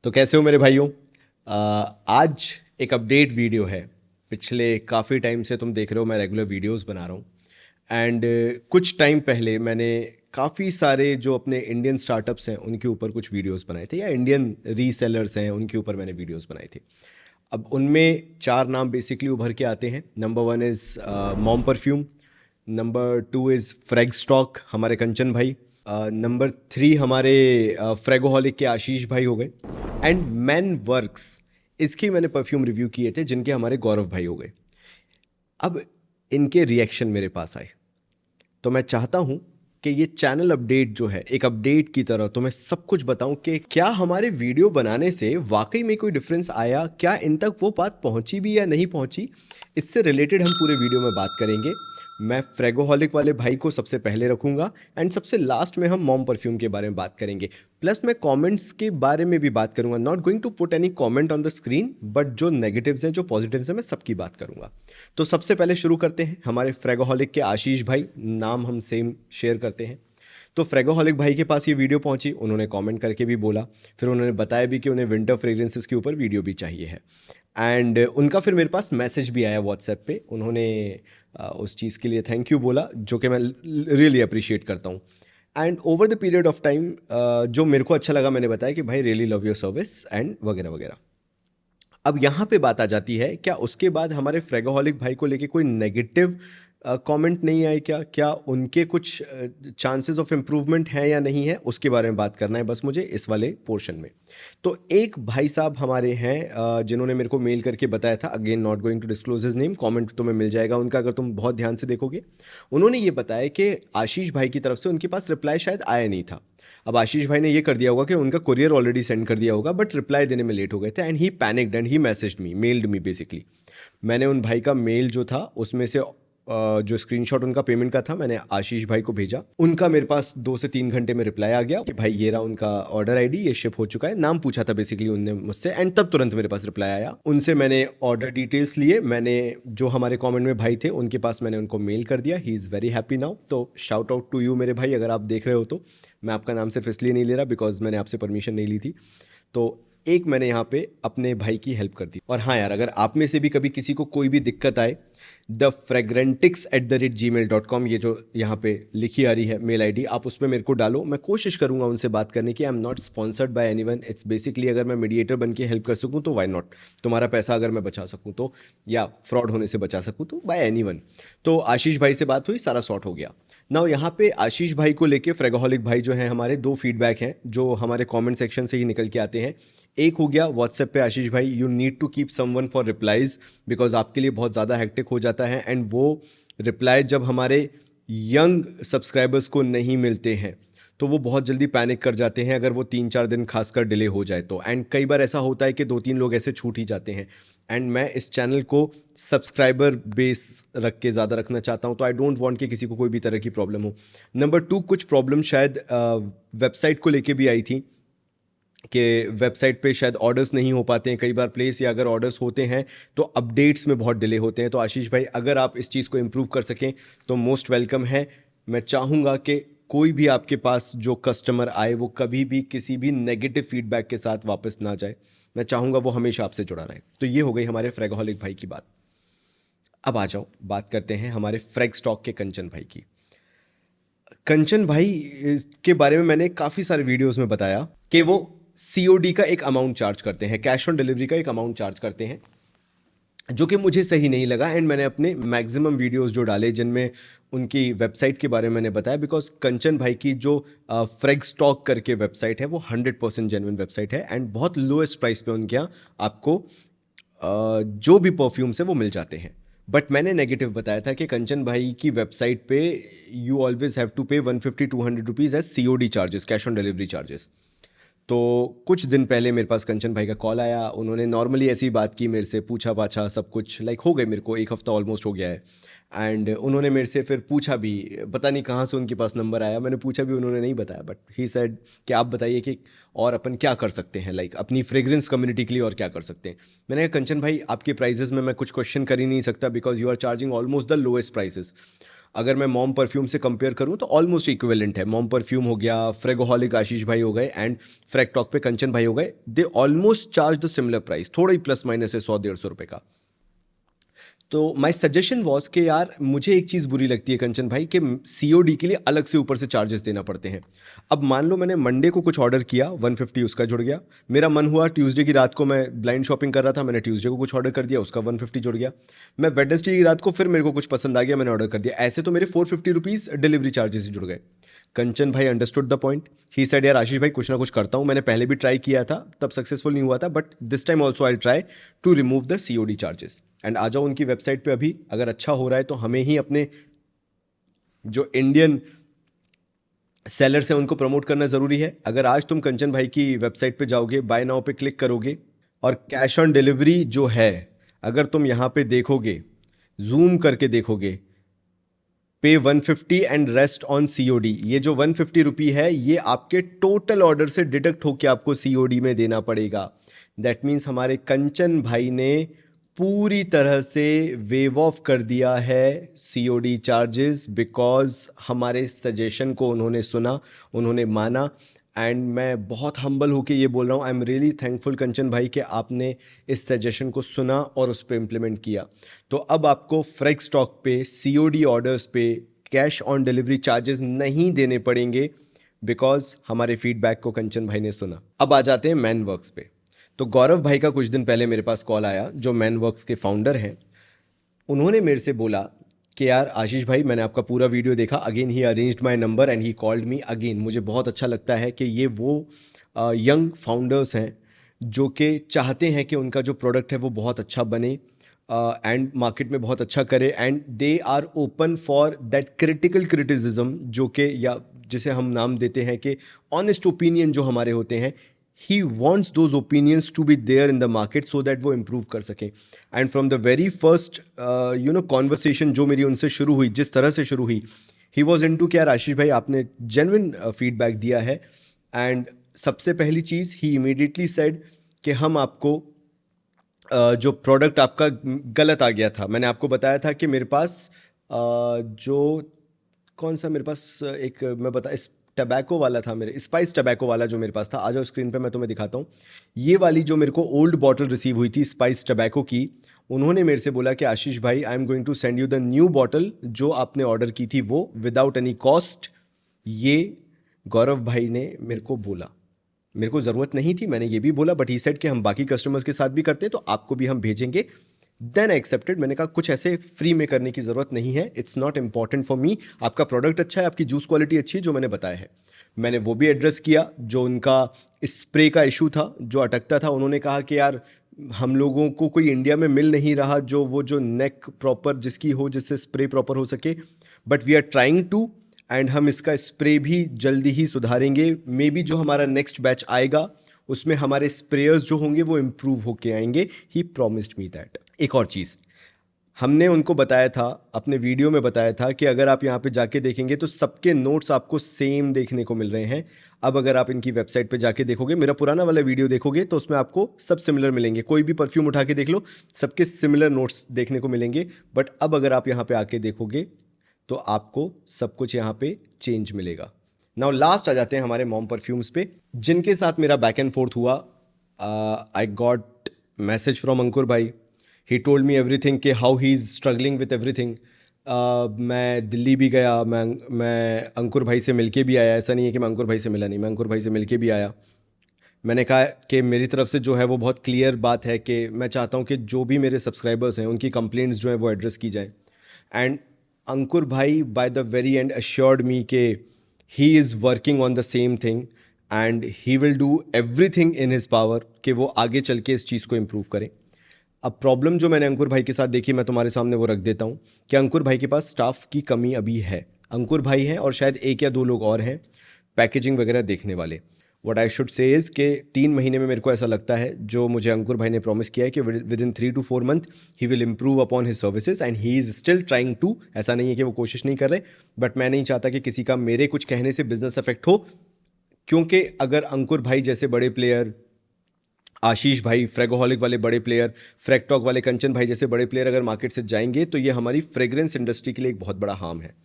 तो कैसे हो मेरे भाइयों। आज एक अपडेट वीडियो है। पिछले काफ़ी टाइम से तुम देख रहे हो मैं रेगुलर वीडियोस बना रहा हूँ। एंड कुछ टाइम पहले मैंने काफ़ी सारे जो अपने इंडियन स्टार्टअप्स हैं उनके ऊपर कुछ वीडियोस बनाए थे, या इंडियन रीसेलर्स हैं उनके ऊपर मैंने वीडियोस बनाए थे। अब उनमें चार नाम बेसिकली उभर के आते हैं। Number one is mom perfume. Number two is फ्रेग stock, हमारे कंचन भाई। नंबर थ्री हमारे फ्रेगोहलिक के आशीष भाई हो गए। एंड मैन वर्क्स, इसकी मैंने परफ्यूम रिव्यू किए थे जिनके हमारे गौरव भाई हो गए। अब इनके रिएक्शन मेरे पास आए, तो मैं चाहता हूं कि ये चैनल अपडेट जो है एक अपडेट की तरह तो मैं सब कुछ बताऊं कि क्या हमारे वीडियो बनाने से वाकई में कोई डिफरेंस आया, क्या इन तक वो बात पहुंची भी या नहीं पहुंची। इससे रिलेटेड हम पूरे वीडियो में बात करेंगे। मैं फ्रेगोहलिक वाले भाई को सबसे पहले रखूंगा एंड सबसे लास्ट में हम मॉम परफ्यूम के बारे में बात करेंगे। प्लस मैं कमेंट्स के बारे में भी बात करूंगा। Not going to put any comment on the screen, but जो नेगेटिव्स हैं जो पॉजिटिव्स हैं मैं सबकी बात करूंगा। तो सबसे पहले शुरू करते हैं हमारे फ्रेगोहलिक के आशीष भाई, नाम हम सेम शेयर करते हैं। तो फ्रेगोहलिक भाई के पास ये वीडियो पहुंची, उन्होंने कमेंट करके भी बोला, फिर उन्होंने बताया भी कि उन्हें विंटर फ्रेग्रेंसेस के ऊपर वीडियो भी चाहिए है। एंड उनका फिर मेरे पास मैसेज भी आया व्हाट्सएप पे। उन्होंने उस चीज़ के लिए थैंक यू बोला, जो कि मैं रियली अप्रिशिएट करता हूँ। And over the period of time जो मेरे को अच्छा लगा, मैंने बताया कि भाई really love your service and वगैरह वगैरह। अब यहाँ पे बात आ जाती है, क्या उसके बाद हमारे फ्रेगोहलिक भाई को लेके कोई नेगेटिव कमेंट नहीं आए, क्या उनके कुछ चांसेस ऑफ इम्प्रूवमेंट हैं या नहीं है, उसके बारे में बात करना है बस मुझे इस वाले पोर्शन में। तो एक भाई साहब हमारे हैं जिन्होंने मेरे को मेल करके बताया था, again not going to disclose his name, comment तुम्हें मिल जाएगा उनका अगर तुम बहुत ध्यान से देखोगे। उन्होंने ये बताया कि आशीष भाई की तरफ से उनके पास रिप्लाई शायद आया नहीं था। अब आशीष भाई ने ये कर दिया होगा कि उनका कुरियर ऑलरेडी सेंड कर दिया होगा, बट रिप्लाई देने में लेट हो गए थे and he panicked and he messaged me, meld me basically. मैंने उन भाई का मेल जो था उसमें से जो स्क्रीनशॉट उनका पेमेंट का था मैंने आशीष भाई को भेजा। उनका मेरे पास 2 से 3 घंटे में रिप्लाई आ गया कि भाई ये रहा उनका ऑर्डर आईडी, ये शिप हो चुका है। नाम पूछा था बेसिकली उनने मुझसे एंड तब तुरंत मेरे पास रिप्लाई आया। उनसे मैंने ऑर्डर डिटेल्स लिए, मैंने जो हमारे कमेंट में भाई थे उनके पास मैंने उनको मेल कर दिया। He is very happy now. तो शाउट आउट टू यू मेरे भाई, अगर आप देख रहे हो तो। मैं आपका नाम सिर्फ इसलिए नहीं ले रहा बिकॉज मैंने आपसे परमिशन नहीं ली थी। तो एक मैंने यहाँ पे अपने भाई की हेल्प कर दी। और हाँ यार, अगर आप में से भी कभी किसी को कोई भी दिक्कत आए, thefragrantix@gmail.com, ये जो यहाँ पे लिखी आ रही है मेल आईडी, आप उसमें मेरे को डालो। मैं कोशिश करूंगा उनसे बात करने की। I am not sponsored by anyone, it's basically अगर मैं मीडिएटर बन के हेल्प कर सकूँ तो वाई नॉट। तुम्हारा पैसा अगर मैं बचा सकूँ तो, या फ्रॉड होने से बचा सकूँ तो, बाय एनीवन। तो आशीष भाई से बात हुई, सारा सॉर्ट हो गया। नाउ यहाँ पे आशीष भाई को लेके फ्रेगोहलिक भाई जो हैं हमारे, दो फीडबैक हैं जो हमारे कमेंट सेक्शन से ही निकल के आते हैं। एक हो गया व्हाट्सएप पे, आशीष भाई you need to keep someone for replies because आपके लिए बहुत ज़्यादा हेक्टिक हो जाता है। एंड वो रिप्लाई जब हमारे यंग सब्सक्राइबर्स को नहीं मिलते हैं तो वो बहुत जल्दी पैनिक कर जाते हैं, अगर वो 3-4 दिन खासकर डिले हो जाए तो। एंड कई बार ऐसा होता है कि 2-3 लोग ऐसे छूट ही जाते हैं। एंड मैं इस चैनल को सब्सक्राइबर बेस रख के ज़्यादा रखना चाहता हूँ, तो आई डोंट वांट कि किसी को कोई भी तरह की प्रॉब्लम हो। नंबर टू, कुछ प्रॉब्लम शायद वेबसाइट को लेके भी आई थी कि वेबसाइट पे शायद ऑर्डर्स नहीं हो पाते हैं कई बार प्लेस, या अगर ऑर्डर्स होते हैं तो अपडेट्स में बहुत डिले होते हैं। तो आशीष भाई अगर आप इस चीज़ को इम्प्रूव कर सकें तो मोस्ट वेलकम है। मैं चाहूँगा कि कोई भी आपके पास जो कस्टमर आए वो कभी भी किसी भी नेगेटिव फीडबैक के साथ वापस ना जाए। मैं चाहूँगा वो हमेशा आपसे जुड़ा रहे। तो ये हो गई हमारे फ्रेगोहलिक भाई की बात। अब आ जाओ बात करते हैं हमारे फ्रेग स्टॉक के कंचन भाई की। कंचन भाई के बारे में मैंने काफ़ी सारे वीडियोस में बताया कि वो सीओडी का एक अमाउंट चार्ज करते हैं, कैश ऑन डिलीवरी का एक अमाउंट चार्ज करते हैं, जो कि मुझे सही नहीं लगा। एंड मैंने अपने मैक्सिमम वीडियोस जो डाले जिनमें उनकी वेबसाइट के बारे में मैंने बताया, बिकॉज कंचन भाई की जो फ्रेग स्टॉक करके वेबसाइट है वो 100% जेन्युइन वेबसाइट है एंड बहुत लोएस्ट प्राइस पे उनके यहाँ आपको जो भी परफ्यूम्स है वो मिल जाते हैं। बट मैंने नेगेटिव बताया था कि कंचन भाई की वेबसाइट पे you always have to pay 150-200 rupees as COD charges, cash on delivery charges. तो कुछ दिन पहले मेरे पास कंचन भाई का कॉल आया, उन्होंने नॉर्मली ऐसी बात की मेरे से, पूछा पाछा सब कुछ, लाइक हो गए मेरे को 1 हफ्ता ऑलमोस्ट हो गया है। एंड उन्होंने मेरे से फिर पूछा भी, पता नहीं कहाँ से उनके पास नंबर आया, मैंने पूछा भी, उन्होंने नहीं बताया, बट ही सेड कि आप बताइए कि और अपन क्या कर सकते हैं, लाइक अपनी फ्रेग्रेंस कम्युनिटी के लिए और क्या कर सकते हैं। मैंने कहा कंचन भाई आपके प्राइजेस में मैं कुछ क्वेश्चन कर ही नहीं सकता because you are charging almost the lowest prices. अगर मैं मॉम परफ्यूम से कंपेयर करूं तो ऑलमोस्ट इक्विवेलेंट है। मॉम परफ्यूम हो गया, फ्रेगोहॉलिक आशीष भाई हो गए एंड फ्रैग टॉक पे कंचन भाई हो गए, they almost charge the similar price, थोड़ा ही प्लस माइनस है 100-150 रुपये का। तो माय सजेशन वॉज कि यार मुझे एक चीज़ बुरी लगती है कंचन भाई कि सीओडी के लिए अलग से ऊपर से चार्जेस देना पड़ते हैं। अब मान लो मैंने मंडे को कुछ ऑर्डर किया, 150 उसका जुड़ गया। मेरा मन हुआ ट्यूसडे की रात को, मैं ब्लाइंड शॉपिंग कर रहा था, मैंने ट्यूसडे को कुछ ऑर्डर कर दिया, उसका 150 जुड़ गया। मैं वेडनेसडे की रात को फिर मेरे को कुछ पसंद आ गया, मैंने ऑर्डर कर दिया, ऐसे तो मेरे 450 रुपीज़ डिलीवरी चार्जेस ही जुड़ गए। कंचन भाई understood the point, he said यार आशीष भाई कुछ ना कुछ करता हूँ, मैंने पहले भी ट्राई किया था तब सक्सेसफुल नहीं हुआ था, but this time also I try to remove the COD charges. And आ जाओ उनकी वेबसाइट पे, अभी अगर अच्छा हो रहा है तो हमें ही अपने जो इंडियन सेलर्स हैं उनको प्रमोट करना ज़रूरी है। अगर आज तुम कंचन भाई की वेबसाइट पे जाओगे, बाय नाउ पे क्लिक करोगे और कैश ऑन डिलीवरी जो है, अगर तुम यहाँ पे देखोगे, जूम करके देखोगे, पे 150 एंड रेस्ट ऑन सीओडी, ये जो 150 रुपी है ये आपके टोटल ऑर्डर से डिडक्ट होकर आपको सीओडी में देना पड़ेगा। दैट मीन्स हमारे कंचन भाई ने पूरी तरह से वेव ऑफ कर दिया है सीओडी चार्जेस, बिकॉज हमारे सजेशन को उन्होंने सुना, उन्होंने माना। एंड मैं बहुत हम्बल होके ये बोल रहा हूँ, आई एम रियली थैंकफुल कंचन भाई कि आपने इस सजेशन को सुना और उस पर इम्प्लीमेंट किया। तो अब आपको फ्रेग स्टॉक पे सीओडी ऑर्डर्स पे कैश ऑन डिलीवरी चार्जेस नहीं देने पड़ेंगे, बिकॉज हमारे फीडबैक को कंचन भाई ने सुना। अब आ जाते हैं मैन वर्क्स पे। तो गौरव भाई का कुछ दिन पहले मेरे पास कॉल आया, जो मैन वर्क्स के फाउंडर हैं। उन्होंने मेरे से बोला कि यार आशीष भाई मैंने आपका पूरा वीडियो देखा, again he arranged my number and he called me again. मुझे बहुत अच्छा लगता है कि ये वो यंग फाउंडर्स हैं जो कि चाहते हैं कि उनका जो प्रोडक्ट है वो बहुत अच्छा बने एंड मार्केट में बहुत अच्छा करे, and they are open for that critical criticism, जो कि या जिसे हम नाम देते हैं कि ऑनेस्ट ओपिनियन जो हमारे होते हैं। He wants those opinions to be there in the market so that वो इम्प्रूव कर सकें। And from the very first conversation जो मेरी उनसे शुरू हुई, जिस तरह से शुरू हुई, ही वॉज इन टू, क्या आशीष भाई आपने जेन्युइन फीडबैक दिया है। एंड सबसे पहली चीज़ ही इमीडिएटली सेड कि हम आपको जो प्रोडक्ट आपका गलत आ गया था, मैंने आपको बताया था कि मेरे पास जो कौन सा मेरे पास एक मैं बता इस टबैको वाला था, मेरे स्पाइस टबैको वाला जो मेरे पास था, आ जाओ स्क्रीन पे मैं तुम्हें दिखाता हूँ। ये वाली जो मेरे को ओल्ड बॉटल रिसीव हुई थी स्पाइस टबैको की, उन्होंने मेरे से बोला कि आशीष भाई I am going to send you the new bottle, जो आपने ऑर्डर की थी वो विदाउट एनी कॉस्ट। ये गौरव भाई ने मेरे को बोला, मेरे को ज़रूरत नहीं थी, मैंने ये भी बोला, बट ही सेड कि हम बाकी कस्टमर्स के साथ भी करते हैं तो आपको भी हम भेजेंगे। Then I accepted. मैंने कहा कुछ ऐसे फ्री में करने की ज़रूरत नहीं है, it's not important for me. आपका प्रोडक्ट अच्छा है, आपकी जूस क्वालिटी अच्छी है जो मैंने बताया है। मैंने वो भी एड्रेस किया, जो उनका स्प्रे का इशू था जो अटकता था। उन्होंने कहा कि यार हम लोगों को कोई इंडिया में मिल नहीं रहा जो नेक प्रॉपर जिसकी हो, जिससे स्प्रे प्रॉपर हो सके, but we are trying to, and हम इसका स्प्रे भी जल्दी ही सुधारेंगे। मे बी जो हमारा नेक्स्ट बैच आएगा उसमें हमारे स्प्रेयर्स जो होंगे वो इम्प्रूव होके आएंगे। He promised me that. एक और चीज़ हमने उनको बताया था, अपने वीडियो में बताया था कि अगर आप यहाँ पे जाके देखेंगे तो सबके नोट्स आपको सेम देखने को मिल रहे हैं। अब अगर आप इनकी वेबसाइट पे जाके देखोगे, मेरा पुराना वाला वीडियो देखोगे तो उसमें आपको सब सिमिलर मिलेंगे। कोई भी परफ्यूम उठा के देख लो, सबके सिमिलर नोट्स देखने को मिलेंगे। बट अब अगर आप यहाँ पे आके देखोगे तो आपको सब कुछ यहाँ पे चेंज मिलेगा। नाउ लास्ट आ जाते हैं हमारे मॉम परफ्यूम्स पे, जिनके साथ मेरा बैक एंड फोर्थ हुआ। आई गॉट मैसेज फ्रॉम अंकुर भाई। ही टोल्ड मी एवरीथिंग कि how he is struggling with everything. मैं दिल्ली भी गया, मैं अंकुर भाई से मिलके भी आया। ऐसा नहीं है कि मैं अंकुर भाई से मिला नहीं, मैं अंकुर भाई से मिलके भी आया। मैंने कहा कि मेरी तरफ से जो है वो बहुत क्लियर बात है कि मैं चाहता हूँ कि जो भी मेरे सब्सक्राइबर्स हैं उनकी कंप्लेंट्स जो हैं वो एड्रेस की जाएँ। एंड अंकुर भाई by the very and assured me कि he is working on the same thing and he will do everything in his power कि वो आगे चल के इस चीज़ को इम्प्रूव करें। अब प्रॉब्लम जो मैंने अंकुर भाई के साथ देखी, मैं तुम्हारे सामने वो रख देता हूँ कि अंकुर भाई के पास स्टाफ की कमी अभी है। अंकुर भाई हैं और शायद 1 या 2 लोग और हैं पैकेजिंग वगैरह देखने वाले। What I should say is कि 3 महीने में मेरे को ऐसा लगता है, जो मुझे अंकुर भाई ने प्रॉमिस किया है कि within 3 to 4 month he will improve upon his services and he is still trying to. ऐसा नहीं है कि वो कोशिश नहीं कर रहे, बट मैं नहीं चाहता कि किसी का मेरे कुछ कहने से बिजनेस अफेक्ट हो, क्योंकि अगर अंकुर भाई जैसे बड़े प्लेयर, आशीष भाई फ्रेगोहॉलिक वाले बड़े प्लेयर, फ्रैगटॉक वाले कंचन भाई जैसे बड़े प्लेयर अगर मार्केट से जाएंगे तो ये हमारी फ्रेग्रेंस इंडस्ट्री के लिए एक बहुत बड़ा हार्म है।